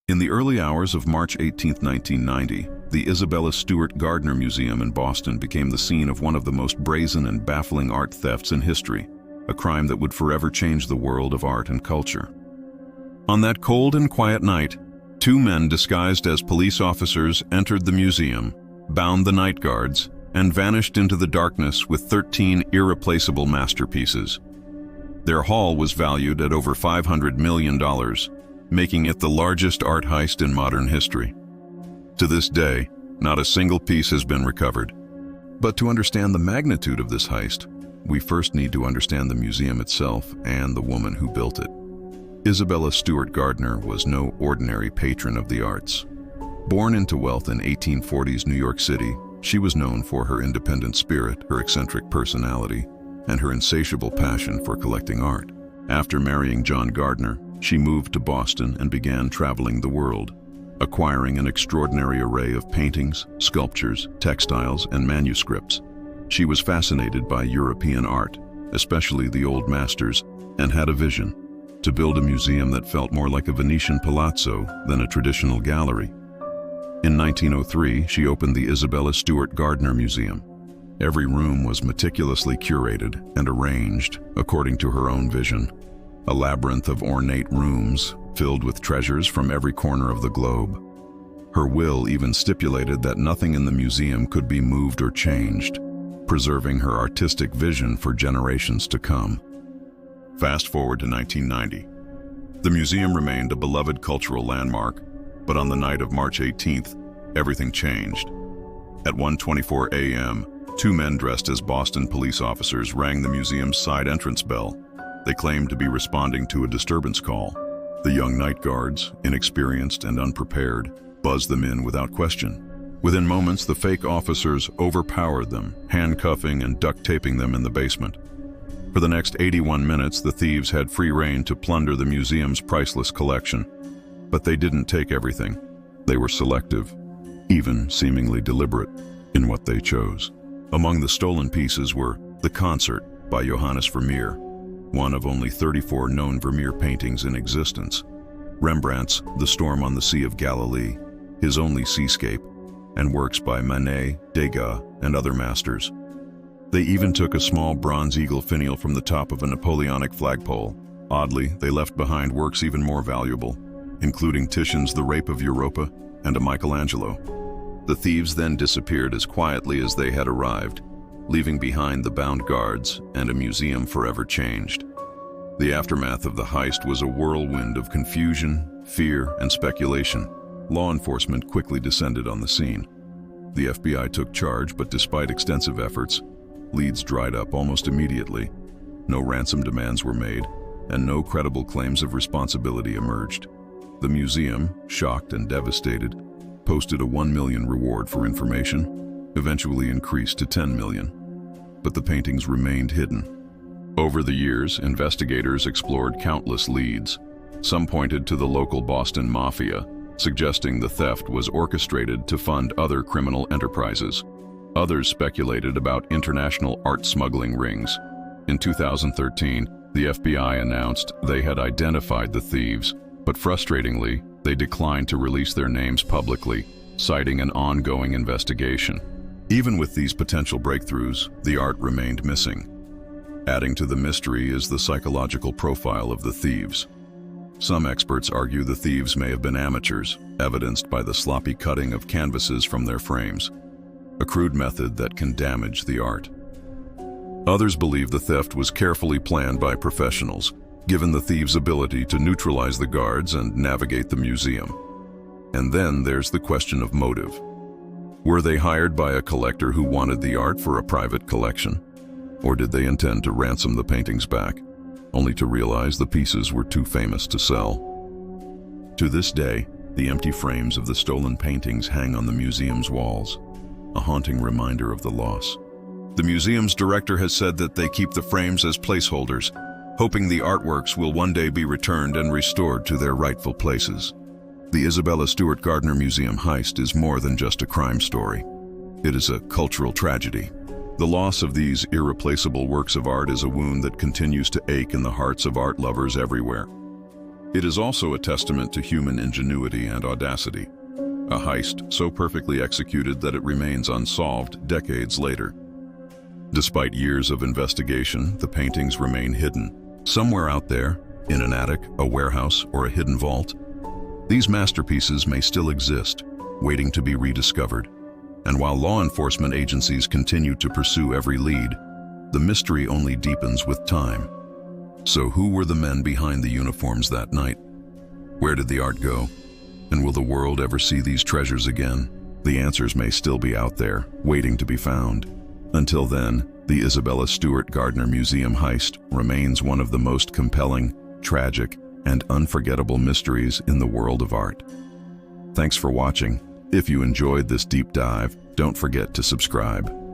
In the early hours of March 18, 1990, the Isabella Stewart Gardner Museum in Boston became the scene of one of the most brazen and baffling art thefts in history, a crime that would forever change the world of art and culture. On that cold and quiet night, two men disguised as police officers entered the museum, bound the night guards, and vanished into the darkness with 13 irreplaceable masterpieces. Their haul was valued at over $500 million, making it the largest art heist in modern history. To this day, not a single piece has been recovered. But to understand the magnitude of this heist, we first need to understand the museum itself and the woman who built it. Isabella Stewart Gardner was no ordinary patron of the arts. Born into wealth in 1840s New York City, she was known for her independent spirit, her eccentric personality, and her insatiable passion for collecting art. After marrying John Gardner, she moved to Boston and began traveling the world, acquiring an extraordinary array of paintings, sculptures, textiles, and manuscripts. She was fascinated by European art, especially the old masters, and had a vision to build a museum that felt more like a Venetian palazzo than a traditional gallery. In 1903, she opened the Isabella Stewart Gardner Museum. Every room was meticulously curated and arranged according to her own vision, a labyrinth of ornate rooms filled with treasures from every corner of the globe. Her will even stipulated that nothing in the museum could be moved or changed, preserving her artistic vision for generations to come. Fast forward to 1990. The museum remained a beloved cultural landmark, but on the night of March 18th, everything changed. At 1:24 a.m., two men dressed as Boston police officers rang the museum's side entrance bell. They claimed to be responding to a disturbance call. The young night guards, inexperienced and unprepared, buzzed them in without question. Within moments, the fake officers overpowered them, handcuffing and duct taping them in the basement. For the next 81 minutes, the thieves had free rein to plunder the museum's priceless collection. But they didn't take everything. They were selective, even seemingly deliberate, in what they chose. Among the stolen pieces were The Concert by Johannes Vermeer, one of only 34 known Vermeer paintings in existence, Rembrandt's The Storm on the Sea of Galilee, his only seascape, and works by Manet, Degas, and other masters. They even took a small bronze eagle finial from the top of a Napoleonic flagpole. Oddly, they left behind works even more valuable, including Titian's The Rape of Europa and a Michelangelo. The thieves then disappeared as quietly as they had arrived, leaving behind the bound guards and a museum forever changed. The aftermath of the heist was a whirlwind of confusion, fear, and speculation. Law enforcement quickly descended on the scene. The FBI took charge, but despite extensive efforts, leads dried up almost immediately. No ransom demands were made, and no credible claims of responsibility emerged. The museum, shocked and devastated, posted a $1 million reward for information, eventually increased to $10 million. But the paintings remained hidden. Over the years, investigators explored countless leads. Some pointed to the local Boston mafia, suggesting the theft was orchestrated to fund other criminal enterprises. Others speculated about international art smuggling rings. In 2013, the FBI announced they had identified the thieves, but frustratingly, they declined to release their names publicly, citing an ongoing investigation. Even with these potential breakthroughs, the art remained missing. Adding to the mystery is the psychological profile of the thieves. Some experts argue the thieves may have been amateurs, evidenced by the sloppy cutting of canvases from their frames, a crude method that can damage the art. Others believe the theft was carefully planned by professionals, given the thieves' ability to neutralize the guards and navigate the museum. And then there's the question of motive. Were they hired by a collector who wanted the art for a private collection? Or did they intend to ransom the paintings back, only to realize the pieces were too famous to sell? To this day, the empty frames of the stolen paintings hang on the museum's walls, a haunting reminder of the loss. The museum's director has said that they keep the frames as placeholders, hoping the artworks will one day be returned and restored to their rightful places. The Isabella Stewart Gardner Museum heist is more than just a crime story. It is a cultural tragedy. The loss of these irreplaceable works of art is a wound that continues to ache in the hearts of art lovers everywhere. It is also a testament to human ingenuity and audacity, a heist so perfectly executed that it remains unsolved decades later. Despite years of investigation, the paintings remain hidden. Somewhere out there, in an attic, a warehouse, or a hidden vault, these masterpieces may still exist, waiting to be rediscovered. And while law enforcement agencies continue to pursue every lead, the mystery only deepens with time. So who were the men behind the uniforms that night? Where did the art go? And will the world ever see these treasures again? The answers may still be out there, waiting to be found. Until then, the Isabella Stewart Gardner Museum heist remains one of the most compelling, tragic, and unforgettable mysteries in the world of art. Thanks for watching. If you enjoyed this deep dive, don't forget to subscribe.